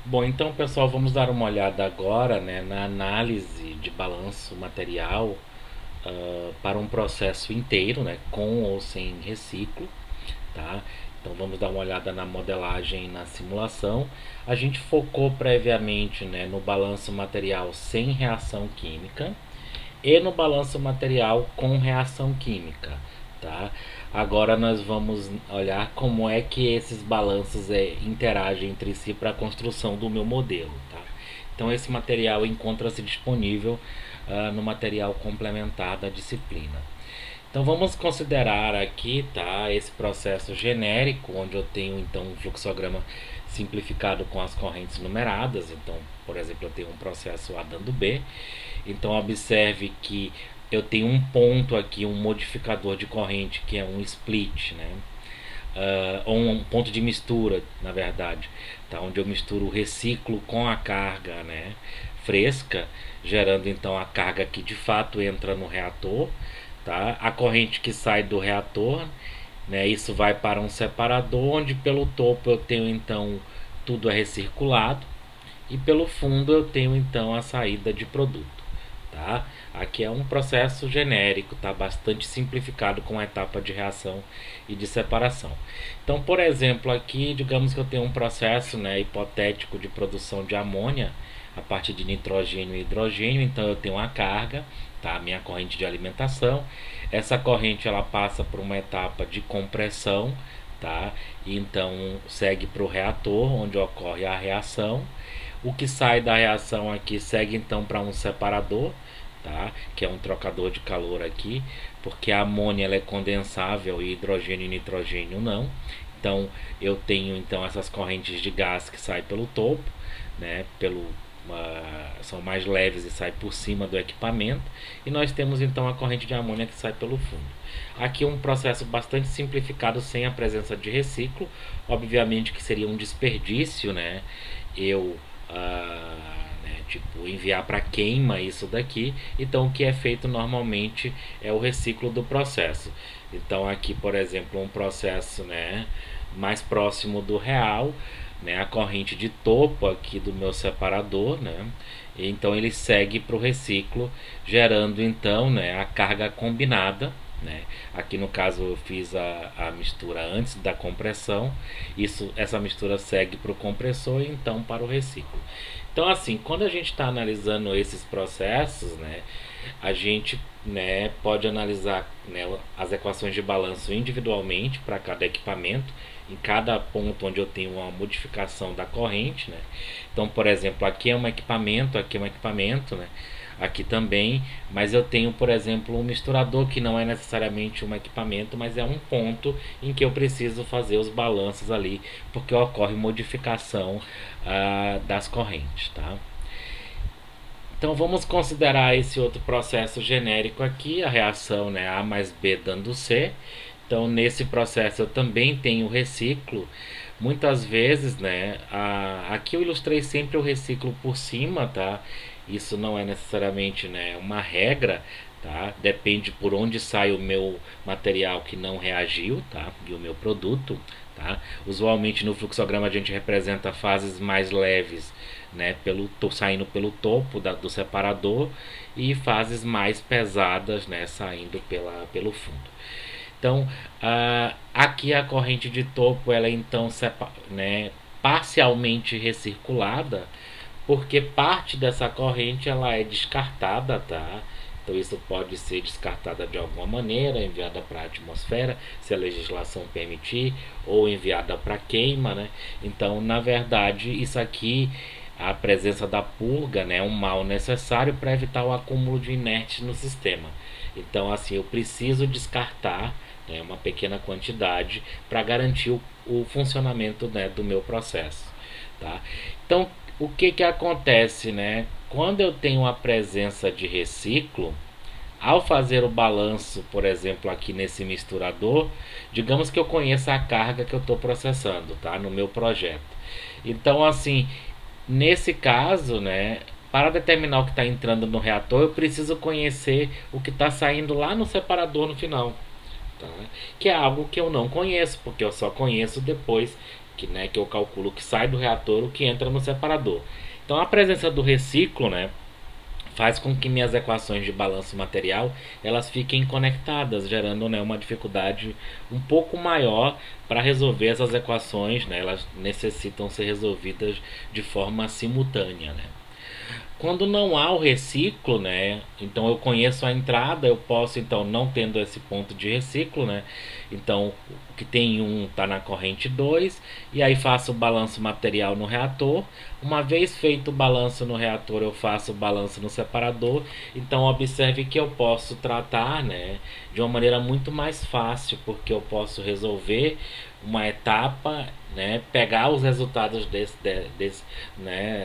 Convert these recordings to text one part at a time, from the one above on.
Bom, então pessoal, vamos dar uma olhada agora, né, na análise de balanço material para um processo inteiro, né, com ou sem reciclo, tá? Então vamos dar uma olhada na modelagem e na simulação. A gente focou previamente, né, no balanço material sem reação química e no balanço material com reação química, tá? Agora nós vamos olhar como é que esses balanços interagem entre si para a construção do meu modelo, tá? Então esse material encontra-se disponível no material complementar da disciplina. Então vamos considerar aqui, tá, esse processo genérico, onde eu tenho então um fluxograma simplificado com as correntes numeradas. Então, por exemplo, eu tenho um processo A dando B. Então observe que eu tenho um ponto aqui, um modificador de corrente que é um split, né? Ou um ponto de mistura, na verdade, tá? Onde eu misturo o reciclo com a carga, né, fresca, gerando então a carga que de fato entra no reator, tá? A corrente que sai do reator, né, isso vai para um separador, onde pelo topo eu tenho então tudo é recirculado e pelo fundo eu tenho então a saída de produto, tá? Aqui é um processo genérico, tá? Bastante simplificado com a etapa de reação e de separação. Então, por exemplo, aqui, digamos que eu tenho um processo, né, hipotético de produção de amônia a partir de nitrogênio e hidrogênio. Então, eu tenho uma carga, tá? Minha corrente de alimentação. Essa corrente ela passa por uma etapa de compressão, tá? E então segue para o reator, onde ocorre a reação. O que sai da reação aqui segue então para um separador, tá? Que é um trocador de calor aqui, porque a amônia ela é condensável e hidrogênio e nitrogênio não. Então eu tenho então essas correntes de gás que saem pelo topo, né? São mais leves e saem por cima do equipamento, e nós temos então a corrente de amônia que sai pelo fundo. Aqui um processo bastante simplificado sem a presença de reciclo. Obviamente que seria um desperdício, né? Eu tipo, enviar para queima isso daqui. Então o que é feito normalmente é o reciclo do processo. Então aqui, por exemplo, um processo, né, mais próximo do real, né, a corrente de topo aqui do meu separador, né, então ele segue para o reciclo, gerando então, né, a carga combinada, né. Aqui no caso eu fiz a mistura antes da compressão. Essa mistura segue para o compressor e então para o reciclo. Então assim, quando a gente está analisando esses processos, né, a gente, né, pode analisar, né, as equações de balanço individualmente para cada equipamento, em cada ponto onde eu tenho uma modificação da corrente, né? Então, por exemplo, aqui é um equipamento, aqui é um equipamento, né? Aqui também, mas eu tenho, por exemplo, um misturador que não é necessariamente um equipamento, mas é um ponto em que eu preciso fazer os balanços ali, porque ocorre modificação das correntes, tá? Então vamos considerar esse outro processo genérico aqui, a reação, né, A mais B dando C. Então nesse processo eu também tenho reciclo. Muitas vezes, né, aqui eu ilustrei sempre o reciclo por cima, tá? Isso não é necessariamente, né, uma regra, tá? Depende por onde sai o meu material que não reagiu, tá? E o meu produto, tá? Usualmente no fluxograma a gente representa fases mais leves, né, saindo pelo topo do separador, e fases mais pesadas, né, saindo pelo fundo. Então, aqui a corrente de topo ela é então, né, parcialmente recirculada, porque parte dessa corrente ela é descartada, tá? Então isso pode ser descartada de alguma maneira, enviada para a atmosfera, se a legislação permitir, ou enviada para queima, né? Então, na verdade, isso aqui, a presença da purga, né, é um mal necessário para evitar o acúmulo de inertes no sistema. Então, assim, eu preciso descartar, né, uma pequena quantidade para garantir o funcionamento, né, do meu processo, tá? Então, o que que acontece, né? Quando eu tenho a presença de reciclo, ao fazer o balanço, por exemplo, aqui nesse misturador, digamos que eu conheça a carga que eu estou processando, tá? No meu projeto. Então, assim, nesse caso, né, para determinar o que está entrando no reator, eu preciso conhecer o que está saindo lá no separador no final, tá? Que é algo que eu não conheço, porque eu só conheço depois que eu calculo que sai do reator, o que entra no separador. Então a presença do reciclo, né, faz com que minhas equações de balanço material elas fiquem conectadas, gerando, né, uma dificuldade um pouco maior para resolver essas equações, né, elas necessitam ser resolvidas de forma simultânea, né. Quando não há o reciclo, né? Então eu conheço a entrada, eu posso, então, não tendo esse ponto de reciclo, né? Então, o que tem um está na corrente 2 e aí faço o balanço material no reator. Uma vez feito o balanço no reator, eu faço o balanço no separador. Então, observe que eu posso tratar, né, de uma maneira muito mais fácil, porque eu posso resolver uma etapa, né, pegar os resultados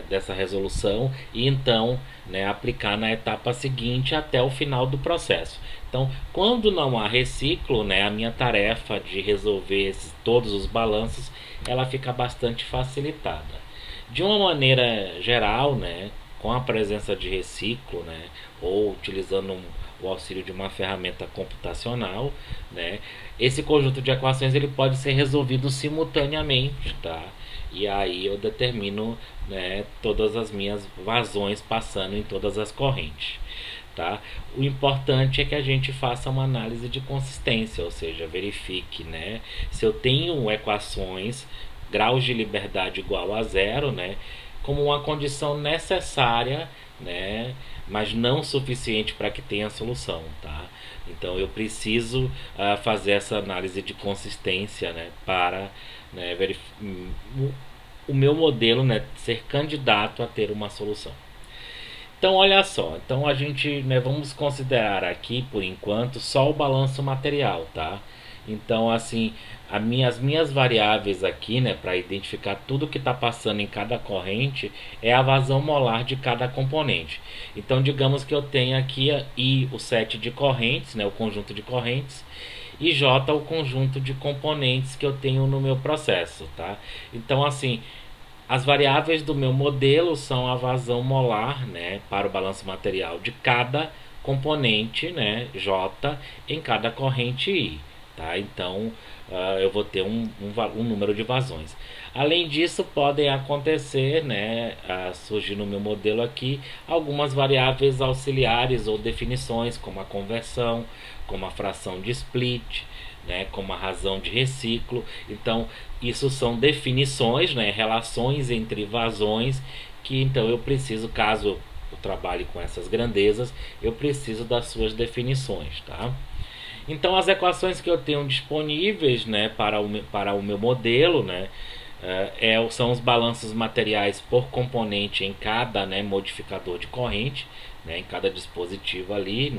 dessa resolução e então, né, aplicar na etapa seguinte até o final do processo. Então, quando não há reciclo, né, a minha tarefa de resolver todos os balanços ela fica bastante facilitada. De uma maneira geral, né, com a presença de reciclo, né, ou utilizando o auxílio de uma ferramenta computacional, né, esse conjunto de equações ele pode ser resolvido simultaneamente, tá? E aí eu determino, né, todas as minhas vazões passando em todas as correntes. Tá? O importante é que a gente faça uma análise de consistência, ou seja, verifique, né, se eu tenho equações graus de liberdade igual a zero, né, como uma condição necessária, né, mas não suficiente para que tenha solução, tá? Então eu preciso fazer essa análise de consistência, né, para, né, o meu modelo, né, ser candidato a ter uma solução. Então, olha só, então a gente, né, vamos considerar aqui, por enquanto, só o balanço material, tá? Então, assim, as minhas variáveis aqui, né, para identificar tudo que está passando em cada corrente, é a vazão molar de cada componente. Então, digamos que eu tenho aqui I, o set de correntes, né, o conjunto de correntes, e J, o conjunto de componentes que eu tenho no meu processo, tá? Então, assim, as variáveis do meu modelo são a vazão molar, né, para o balanço material de cada componente, né, J, em cada corrente I. Tá? Então, eu vou ter um número de vazões. Além disso, podem acontecer, né, surgir no meu modelo aqui, algumas variáveis auxiliares ou definições, como a conversão, como a fração de split, né, como a razão de reciclo. Então, isso são definições, né, relações entre vazões que então eu preciso, caso eu trabalhe com essas grandezas, eu preciso das suas definições, tá? Então as equações que eu tenho disponíveis, né, para o meu modelo, né, são os balanços materiais por componente em cada, né, modificador de corrente, né, em cada dispositivo ali,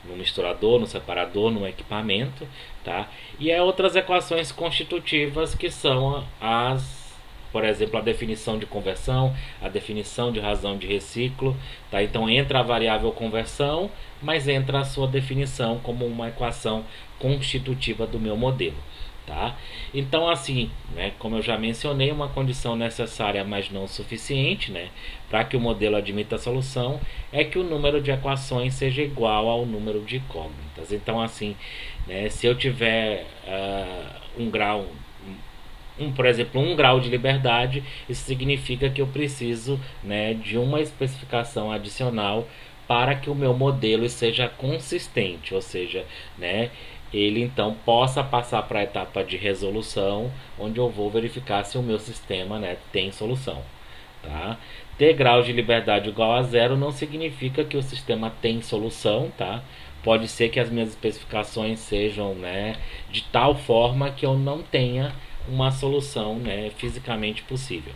no misturador, no separador, no equipamento, tá? E outras equações constitutivas que são por exemplo, a definição de conversão, a definição de razão de reciclo, tá? Então entra a variável conversão, mas entra a sua definição como uma equação constitutiva do meu modelo. Tá? Então, assim, né, como eu já mencionei, uma condição necessária, mas não suficiente, né, para que o modelo admita a solução, é que o número de equações seja igual ao número de incógnitas. Então, assim, né, se eu tiver por exemplo, 1 grau de liberdade, isso significa que eu preciso, né, de uma especificação adicional para que o meu modelo seja consistente, ou seja, né, ele então possa passar para a etapa de resolução, onde eu vou verificar se o meu sistema, né, tem solução. Tá? Ter graus de liberdade igual a zero não significa que o sistema tem solução, tá? Pode ser que as minhas especificações sejam, né, de tal forma que eu não tenha uma solução, né, fisicamente possível.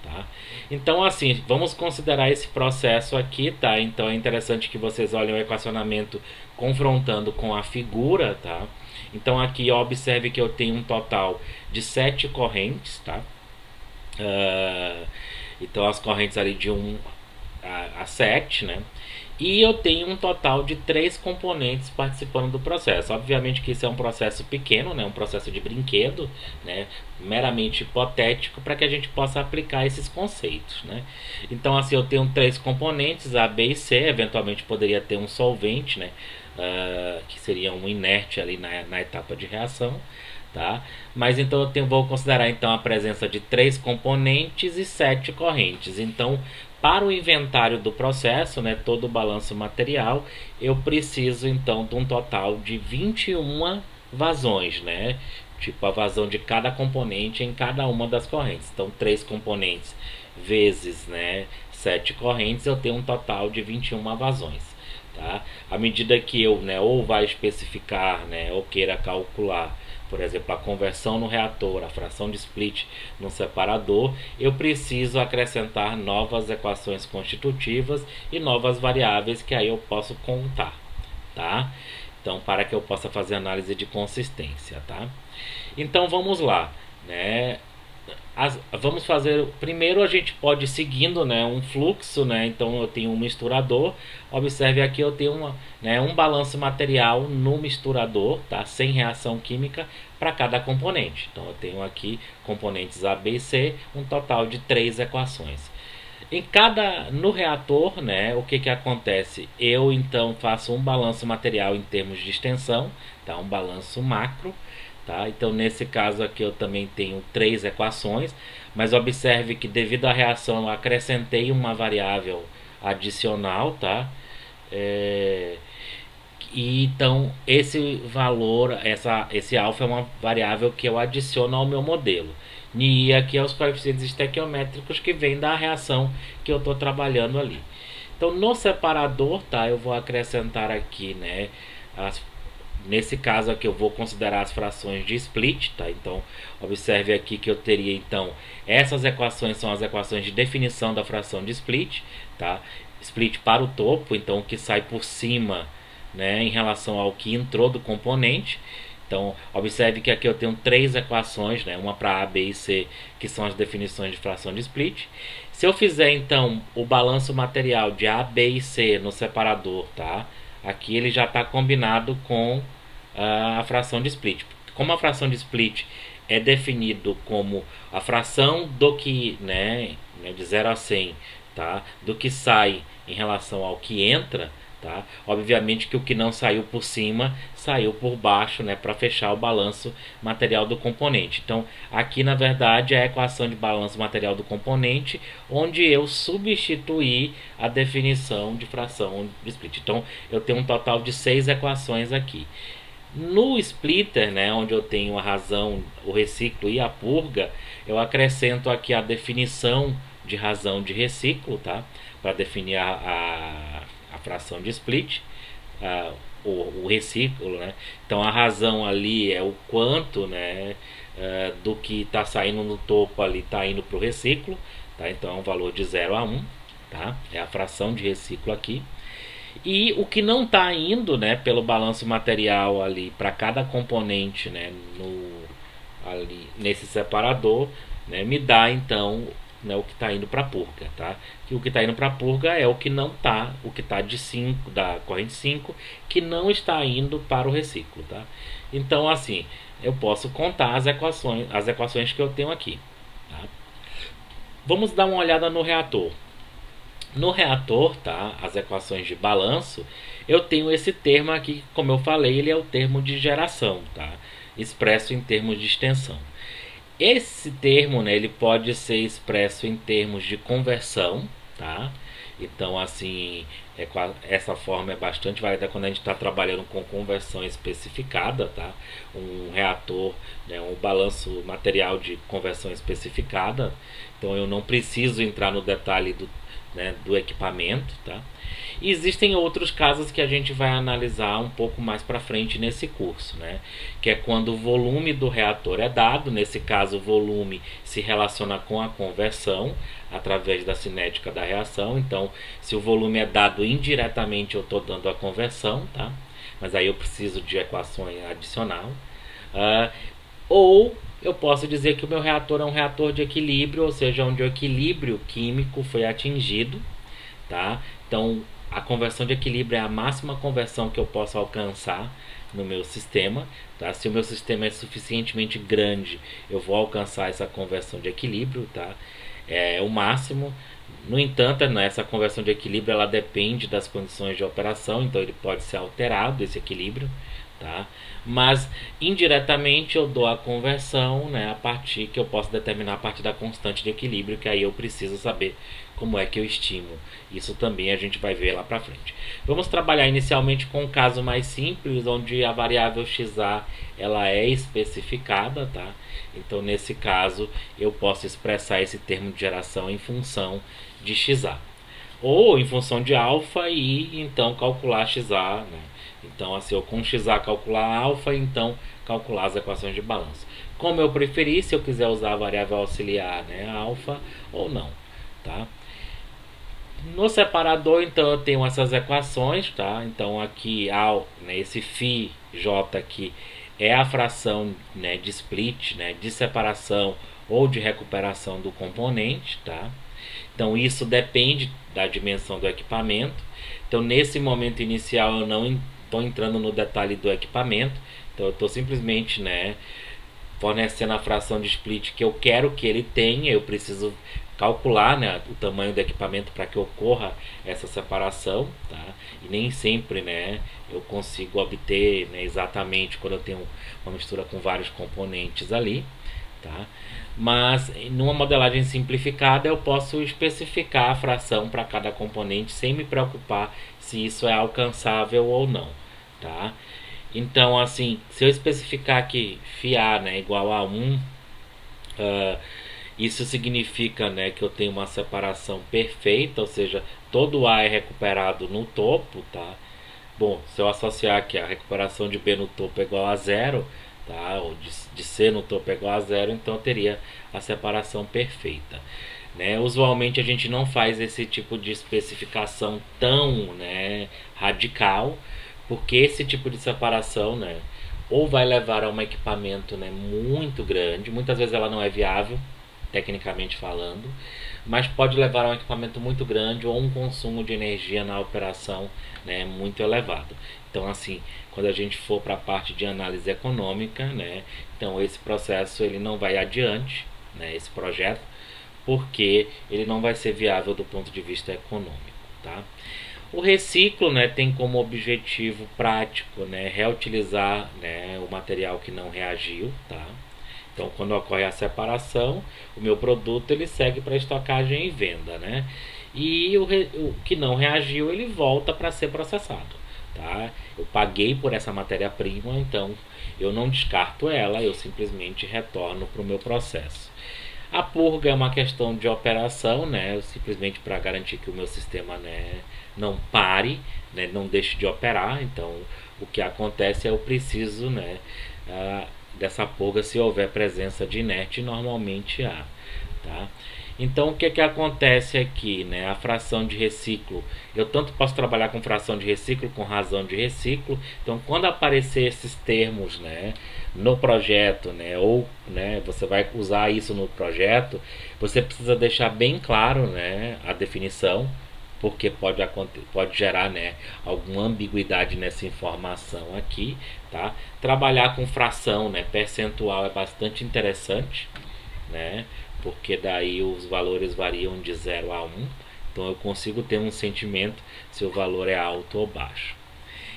Tá? Então, assim, vamos considerar esse processo aqui, tá? Então é interessante que vocês olhem o equacionamento confrontando com a figura, tá? Então aqui observe que eu tenho um total de 7 correntes, tá? Então as correntes ali de 1 a 7, né? E eu tenho um total de 3 componentes participando do processo. Obviamente que isso é um processo pequeno, né? Um processo de brinquedo, né? Meramente hipotético, para que a gente possa aplicar esses conceitos, né? Então, assim, eu tenho 3 componentes, A, B e C. Eventualmente poderia ter um solvente, né? Que seria um inerte ali na etapa de reação. tá? Mas então vou considerar então a presença de 3 componentes e 7 correntes. Então, para o inventário do processo, né, todo o balanço material, eu preciso então de um total de 21 vazões, né? Tipo a vazão de cada componente em cada uma das correntes. Então, 3 componentes vezes, né, 7 correntes, eu tenho um total de 21 vazões. Tá? À medida que eu, né, ou vai especificar, né, ou queira calcular, por exemplo, a conversão no reator, a fração de split no separador, eu preciso acrescentar novas equações constitutivas e novas variáveis que aí eu posso contar, tá? Então, para que eu possa fazer análise de consistência, tá? Então, vamos lá, né? Vamos fazer primeiro, a gente pode ir seguindo, né, um fluxo, né? Então eu tenho um misturador, observe aqui, eu tenho um balanço material no misturador, tá, sem reação química para cada componente. Então eu tenho aqui componentes A, B e C, um total de 3 equações. No reator, né, o que acontece? Eu então faço um balanço material em termos de extensão, tá, um balanço macro. Tá? Então, nesse caso aqui, eu também tenho 3 equações, mas observe que devido à reação eu acrescentei uma variável adicional, tá? E então esse valor, esse alfa é uma variável que eu adiciono ao meu modelo. E aqui é os coeficientes estequiométricos que vêm da reação que eu estou trabalhando ali. Então, no separador, tá, eu vou acrescentar aqui, né, nesse caso aqui eu vou considerar as frações de split, tá? Então, observe aqui que eu teria então essas equações são as equações de definição da fração de split, tá? Split para o topo, então o que sai por cima, né, em relação ao que entrou do componente. Então, observe que aqui eu tenho 3 equações, né, uma para A, B e C, que são as definições de fração de split. Se eu fizer então o balanço material de A, B e C no separador, tá? Aqui ele já está combinado com a fração de split. Como a fração de split é definido como a fração do que, né, de 0 a 100, tá, do que sai em relação ao que entra, tá? Obviamente que o que não saiu por cima saiu por baixo, né, para fechar o balanço material do componente. Então, aqui na verdade é a equação de balanço material do componente, onde eu substituí a definição de fração de split. Então, eu tenho um total de 6 equações aqui. No splitter, né, onde eu tenho a razão, o reciclo e a purga, eu acrescento aqui a definição de razão de reciclo, tá? Para definir a fração de split, o reciclo, né? Então a razão ali é o quanto, né, do que está saindo no topo ali está indo para o reciclo, tá? Então é um valor de 0 a 1, tá? É a fração de reciclo aqui. E o que não está indo, né, pelo balanço material ali para cada componente, né, ali nesse separador, né, me dá então, né, o que está indo para a purga, tá? E o que está indo para a purga é o que não está, o que está de 5 da corrente 5, que não está indo para o reciclo, tá? Então assim, eu posso contar as equações que eu tenho aqui, tá? Vamos dar uma olhada no reator. No reator, tá, as equações de balanço, eu tenho esse termo aqui, como eu falei, ele é o termo de geração, tá, expresso em termos de extensão. Esse termo, né, ele pode ser expresso em termos de conversão, tá? Então, assim, essa forma é bastante válida quando a gente está trabalhando com conversão especificada, tá? Um reator, né, um balanço material de conversão especificada. Então, eu não preciso entrar no detalhe do equipamento, tá? E existem outros casos que a gente vai analisar um pouco mais para frente nesse curso, né? Que é quando o volume do reator é dado. Nesse caso, o volume se relaciona com a conversão através da cinética da reação. Então, se o volume é dado indiretamente, eu estou dando a conversão, tá? Mas aí eu preciso de equações adicional. Ou eu posso dizer que o meu reator é um reator de equilíbrio, ou seja, onde o equilíbrio químico foi atingido, tá? Então, a conversão de equilíbrio é a máxima conversão que eu posso alcançar no meu sistema, tá? Se o meu sistema é suficientemente grande, eu vou alcançar essa conversão de equilíbrio, tá? É o máximo. No entanto, essa conversão de equilíbrio ela depende das condições de operação, então ele pode ser alterado, esse equilíbrio, tá? Mas indiretamente eu dou a conversão, né, a partir que eu posso determinar a partir da constante de equilíbrio, que aí eu preciso saber como é que eu estimo. Isso também a gente vai ver lá para frente. Vamos trabalhar inicialmente com um caso mais simples, onde a variável xa ela é especificada, tá? Então nesse caso eu posso expressar esse termo de geração em função de xa ou em função de alfa e então calcular xa, né? Então, assim, eu com xa calcular alfa, então calcular as equações de balanço. Como eu preferir, se eu quiser usar a variável auxiliar, né, alfa ou não, tá? No separador, então, eu tenho essas equações, tá? Então, aqui, né, esse φ j aqui é a fração, né, de split, né, de separação ou de recuperação do componente, tá? Então, isso depende da dimensão do equipamento. Então, nesse momento inicial, eu não estou entrando no detalhe do equipamento. Então, eu estou simplesmente, né, fornecendo a fração de split que eu quero que ele tenha. Eu preciso calcular, né, o tamanho do equipamento para que ocorra essa separação, tá? E nem sempre, né, eu consigo obter, né, exatamente quando eu tenho uma mistura com vários componentes ali, tá? Mas numa modelagem simplificada eu posso especificar a fração para cada componente sem me preocupar se isso é alcançável ou não, tá? Então, assim, se eu especificar que φA, né, igual a 1, isso significa, né, que eu tenho uma separação perfeita, ou seja, todo A é recuperado no topo, tá? Bom, se eu associar que a recuperação de B no topo é igual a zero, tá? Ou de C no topo é igual a zero, então eu teria a separação perfeita. Né? Usualmente a gente não faz esse tipo de especificação tão, né, radical, porque esse tipo de separação, né, ou vai levar a um equipamento, né, muito grande, muitas vezes ela não é viável, tecnicamente falando, mas pode levar a um equipamento muito grande ou um consumo de energia na operação, né, muito elevado. Então, assim, quando a gente for para a parte de análise econômica, né, então esse processo ele não vai adiante, né, esse projeto, porque ele não vai ser viável do ponto de vista econômico, tá? O reciclo, né, tem como objetivo prático, né, reutilizar, né, o material que não reagiu, tá? Então, quando ocorre a separação, o meu produto ele segue para estocagem e venda, né? E o que não reagiu, ele volta para ser processado, tá? Eu paguei por essa matéria-prima, então eu não descarto ela, eu simplesmente retorno para o meu processo. A purga é uma questão de operação, né? Simplesmente para garantir que o meu sistema, né, não pare, né, não deixe de operar. Então, o que acontece é eu preciso, né, dessa purga se houver presença de inerte, normalmente há, tá? Então o que que acontece aqui, né? A fração de reciclo, eu tanto posso trabalhar com fração de reciclo, com razão de reciclo. Então quando aparecer esses termos, né, no projeto, né, ou, né, você vai usar isso no projeto, você precisa deixar bem claro, né, a definição, porque pode gerar, né, alguma ambiguidade nessa informação aqui, tá? Trabalhar com fração, né, percentual é bastante interessante, né? Porque daí os valores variam de 0 a 1, então eu consigo ter um sentimento se o valor é alto ou baixo.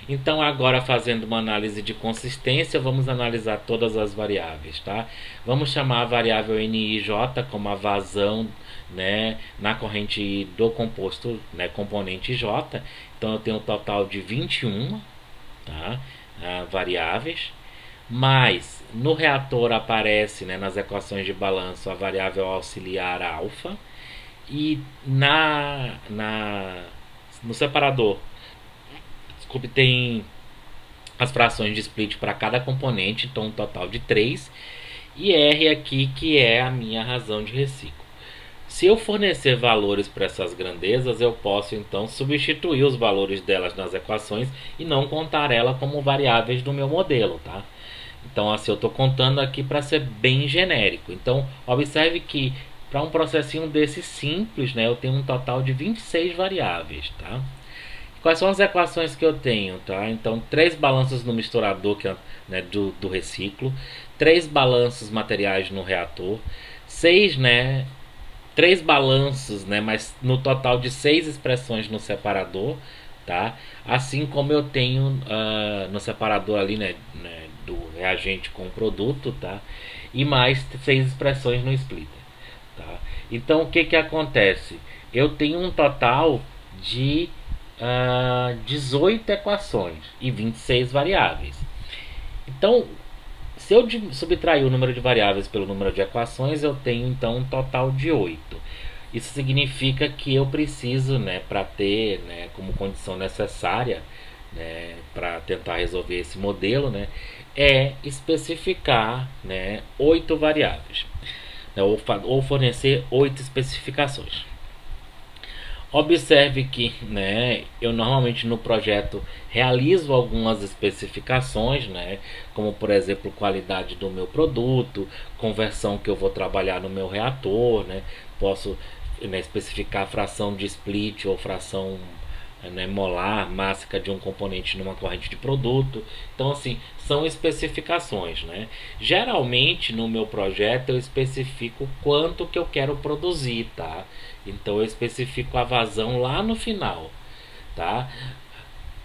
Então agora, fazendo uma análise de consistência, vamos analisar todas as variáveis, tá? Vamos chamar a variável NIJ como a vazão, né, na corrente do composto, né, componente J. Então eu tenho um total de 21, tá? Variáveis. Mas no reator aparece, né, nas equações de balanço a variável auxiliar alfa, e no separador, desculpe, tem as frações de split para cada componente, então um total de 3, e R aqui que é a minha razão de reciclo. Se eu fornecer valores para essas grandezas, eu posso então substituir os valores delas nas equações e não contar elas como variáveis do meu modelo, tá? Então, assim, eu estou contando aqui para ser bem genérico. Então, observe que para um processinho desse simples, né, eu tenho um total de 26 variáveis, tá? Quais são as equações que eu tenho, tá? Então, 3 balanços no misturador, que é, né, do reciclo, 3 balanços materiais no reator, 6, né, 3 balanços, né, mas no total de 6 expressões no separador, tá? Assim como eu tenho no separador ali, né, do reagente com o produto, tá? E mais 6 expressões no splitter, tá? Então o que que acontece? Eu tenho um total de 18 equações e 26 variáveis. Então, se eu subtrair o número de variáveis pelo número de equações, eu tenho então um total de 8. Isso significa que eu preciso, né, para ter, né, como condição necessária, né, para tentar resolver esse modelo, né, é especificar, né, 8 variáveis, né, ou fornecer 8 especificações. Observe que, né, eu normalmente no projeto realizo algumas especificações, né, como por exemplo qualidade do meu produto, conversão que eu vou trabalhar no meu reator, né, posso, né, especificar a fração de split ou fração, né, molar, mássica de um componente numa corrente de produto. Então, assim, são especificações, né? Geralmente no meu projeto eu especifico quanto que eu quero produzir, tá? Então eu especifico a vazão lá no final, tá?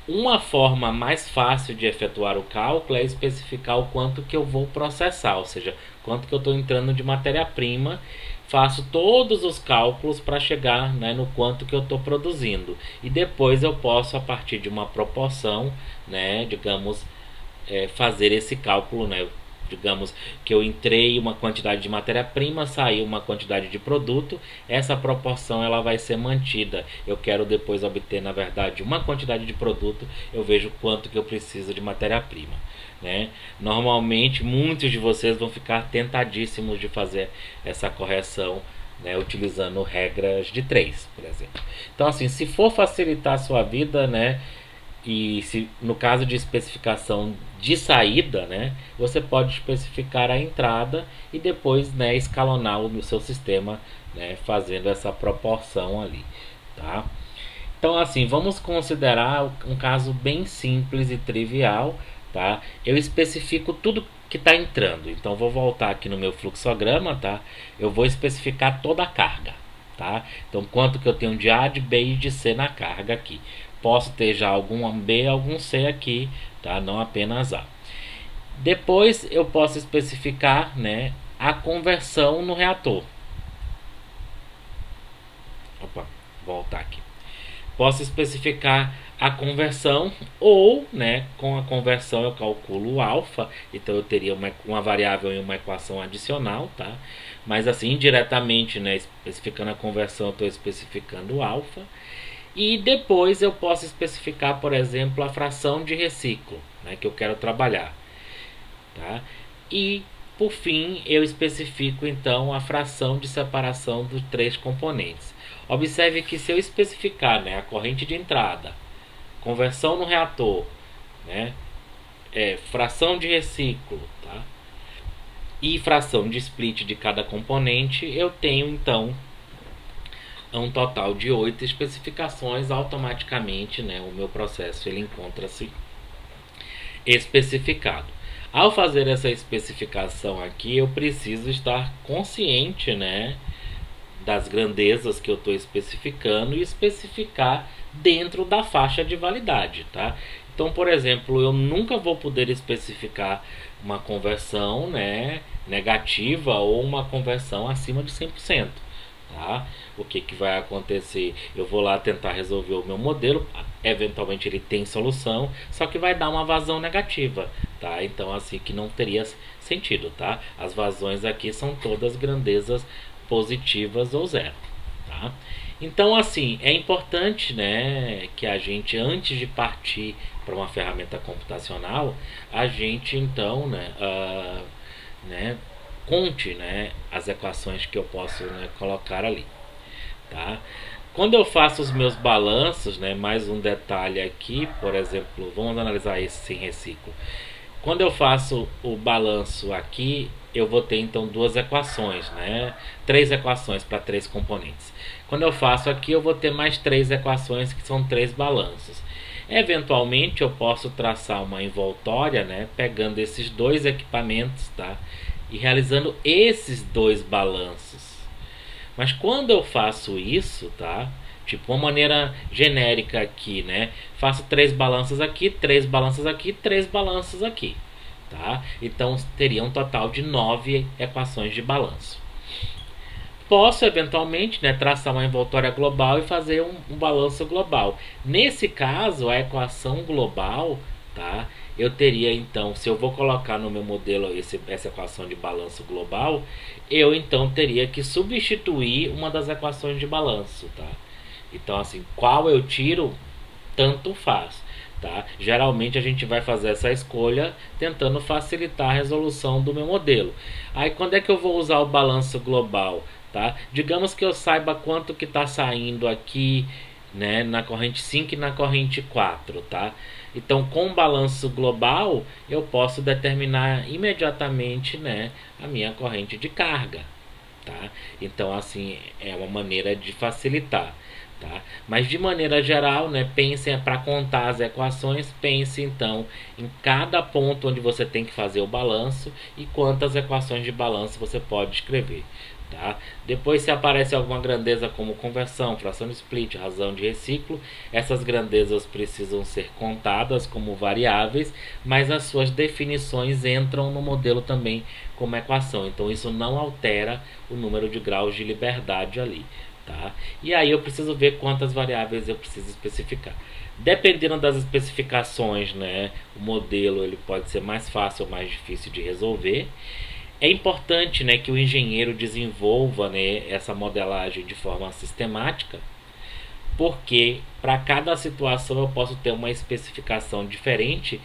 Uma forma mais fácil de efetuar o cálculo é especificar o quanto que eu vou processar, ou seja, quanto que eu estou entrando de matéria-prima. Faço todos os cálculos para chegar, né, no quanto que eu estou produzindo. E depois eu posso, a partir de uma proporção, né, digamos, fazer esse cálculo, né? Digamos que eu entrei uma quantidade de matéria-prima, saiu uma quantidade de produto, essa proporção ela vai ser mantida. Eu quero depois obter, na verdade, uma quantidade de produto, eu vejo quanto que eu preciso de matéria-prima, né? Normalmente, muitos de vocês vão ficar tentadíssimos de fazer essa correção, né, utilizando regras de 3, por exemplo. Então, assim, se for facilitar a sua vida, né, e se no caso de especificação de saída, né, você pode especificar a entrada e depois, né, escalonar o seu sistema, né, fazendo essa proporção ali, tá? Então, assim, vamos considerar um caso bem simples e trivial, tá? Eu especifico tudo que está entrando. Então, vou voltar aqui no meu fluxograma, tá? Eu vou especificar toda a carga, tá? Então, quanto que eu tenho de A, de B e de C na carga aqui. Posso ter já algum B, algum C aqui, tá? Não apenas A. Depois eu posso especificar, né, a conversão no reator. Opa, voltar aqui. Posso especificar a conversão ou, né, com a conversão eu calculo o alfa, então eu teria uma variável e uma equação adicional, tá? Mas assim, indiretamente, né, especificando a conversão, eu estou especificando o alfa. E depois eu posso especificar, por exemplo, a fração de reciclo, né, que eu quero trabalhar, tá? E por fim eu especifico então a fração de separação dos 3 componentes. Observe que se eu especificar, né, a corrente de entrada, conversão no reator, né, fração de reciclo, tá, e fração de split de cada componente, eu tenho então um total de 8 especificações. Automaticamente, né, o meu processo ele encontra-se especificado. Ao fazer essa especificação aqui, eu preciso estar consciente, né, das grandezas que eu estou especificando e especificar dentro da faixa de validade, tá? Então, por exemplo, eu nunca vou poder especificar uma conversão, né, negativa ou uma conversão acima de 100%. Tá? O que, que vai acontecer? Eu vou lá tentar resolver o meu modelo, eventualmente ele tem solução, só que vai dar uma vazão negativa, tá? Então assim que não teria sentido, tá? As vazões aqui são todas grandezas positivas ou zero, tá? Então assim, é importante, né, que a gente, antes de partir para uma ferramenta computacional, a gente então, né, conte, né, as equações que eu posso, né, colocar ali, tá? Quando eu faço os meus balanços, né, mais um detalhe aqui, por exemplo, vamos analisar esse sem reciclo. Quando eu faço o balanço aqui, eu vou ter então duas equações, né? 3 equações para 3 componentes. Quando eu faço aqui, eu vou ter mais 3 equações que são 3 balanços. Eventualmente eu posso traçar uma envoltória, né, pegando esses 2 equipamentos, tá? E realizando esses 2 balanços. Mas quando eu faço isso, tá? Tipo, uma maneira genérica aqui, né? Faço 3 balanças aqui, 3 balanças aqui, 3 balanças aqui, tá? Então teria um total de 9 equações de balanço. Posso eventualmente, né, traçar uma envoltória global e fazer um balanço global. Nesse caso, a equação global, tá? Eu teria então, se eu vou colocar no meu modelo essa equação de balanço global, eu então teria que substituir uma das equações de balanço, tá? Então, assim, qual eu tiro, tanto faz. Tá? Geralmente a gente vai fazer essa escolha tentando facilitar a resolução do meu modelo. Aí quando é que eu vou usar o balanço global? Tá? Digamos que eu saiba quanto que está saindo aqui, né, na corrente 5 e na corrente 4. Tá? Então com o balanço global eu posso determinar imediatamente, né, a minha corrente de carga. Tá? Então assim é uma maneira de facilitar. Tá? Mas de maneira geral, né, pense para contar as equações, pense então em cada ponto onde você tem que fazer o balanço e quantas equações de balanço você pode escrever. Tá? Depois, se aparece alguma grandeza como conversão, fração de split, razão de reciclo, essas grandezas precisam ser contadas como variáveis, mas as suas definições entram no modelo também como equação. Então isso não altera o número de graus de liberdade ali. Tá? E aí eu preciso ver quantas variáveis eu preciso especificar. Dependendo das especificações, né, o modelo ele pode ser mais fácil ou mais difícil de resolver. É importante, né, que o engenheiro desenvolva, né, essa modelagem de forma sistemática, porque para cada situação eu posso ter uma especificação diferente.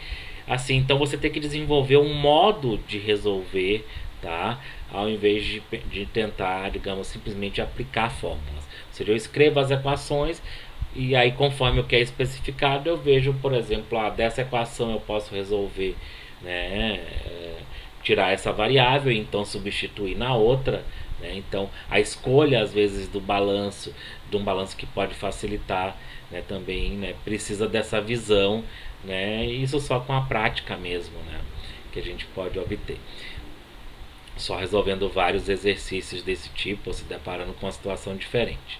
Assim, então você tem que desenvolver um modo de resolver, tá? Ao invés de tentar, digamos, simplesmente aplicar fórmulas. Ou seja, eu escrevo as equações e aí conforme o que é especificado eu vejo, por exemplo, dessa equação eu posso resolver, né, tirar essa variável e então substituir na outra. Né? Então a escolha às vezes do balanço, de um balanço que pode facilitar, né, também, né, precisa dessa visão, né, isso só com a prática mesmo, né, que a gente pode obter. Só resolvendo vários exercícios desse tipo, ou se deparando com uma situação diferente.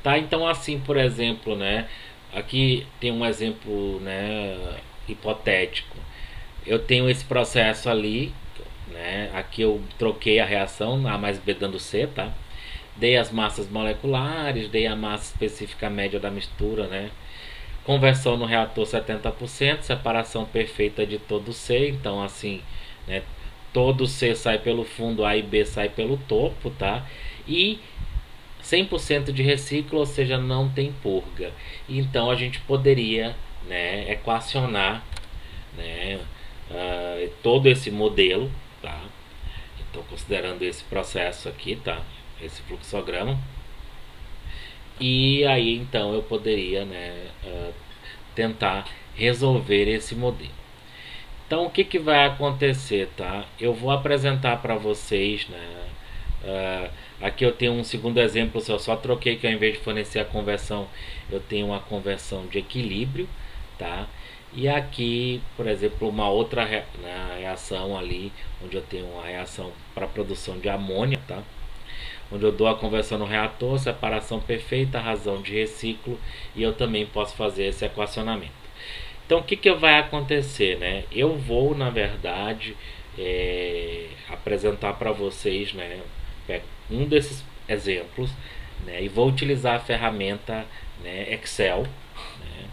Tá? Então assim, por exemplo, né, aqui tem um exemplo, né, hipotético. Eu tenho esse processo ali, né, aqui eu troquei a reação A mais B dando C, tá? Dei as massas moleculares, dei a massa específica média da mistura, né? Conversão no reator 70%, separação perfeita de todo C, então assim, né, todo C sai pelo fundo, A e B sai pelo topo, tá? E 100% de reciclo, ou seja, não tem purga. Então a gente poderia, né, equacionar, né, todo esse modelo, tá? Então considerando esse processo aqui, tá? Esse fluxograma. E aí então eu poderia, né, tentar resolver esse modelo. Então o que, que vai acontecer, tá? Eu vou apresentar para vocês, né? Aqui eu tenho um segundo exemplo, eu só troquei que ao invés de fornecer a conversão, eu tenho uma conversão de equilíbrio, tá? E aqui, por exemplo, uma outra reação ali, onde eu tenho uma reação para produção de amônia, tá? Onde eu dou a conversão no reator, separação perfeita, razão de reciclo, e eu também posso fazer esse equacionamento. Então o que, que vai acontecer, né? Eu vou, na verdade, apresentar para vocês, né, um desses exemplos, né, e vou utilizar a ferramenta, né, Excel. Né?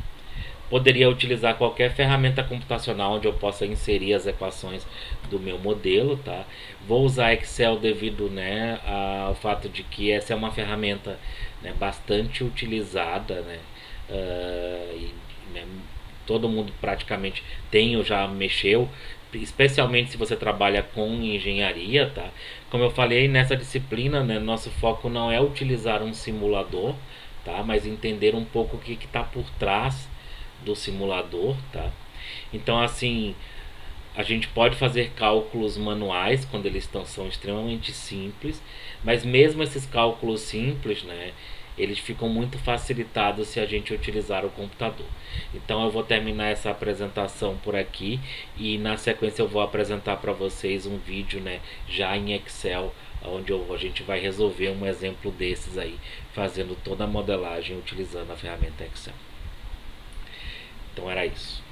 Poderia utilizar qualquer ferramenta computacional onde eu possa inserir as equações do meu modelo, tá? Vou usar Excel devido, né, ao fato de que essa é uma ferramenta, né, bastante utilizada, né, né, todo mundo praticamente tem ou já mexeu, especialmente se você trabalha com engenharia, tá? Como eu falei, nessa disciplina, né, nosso foco não é utilizar um simulador, tá? Mas entender um pouco o que está por trás do simulador, tá? Então, assim, a gente pode fazer cálculos manuais quando eles são extremamente simples, mas mesmo esses cálculos simples, né, eles ficam muito facilitados se a gente utilizar o computador. Então eu vou terminar essa apresentação por aqui e na sequência eu vou apresentar para vocês um vídeo, né, já em Excel, onde a gente vai resolver um exemplo desses aí, fazendo toda a modelagem utilizando a ferramenta Excel. Então era isso.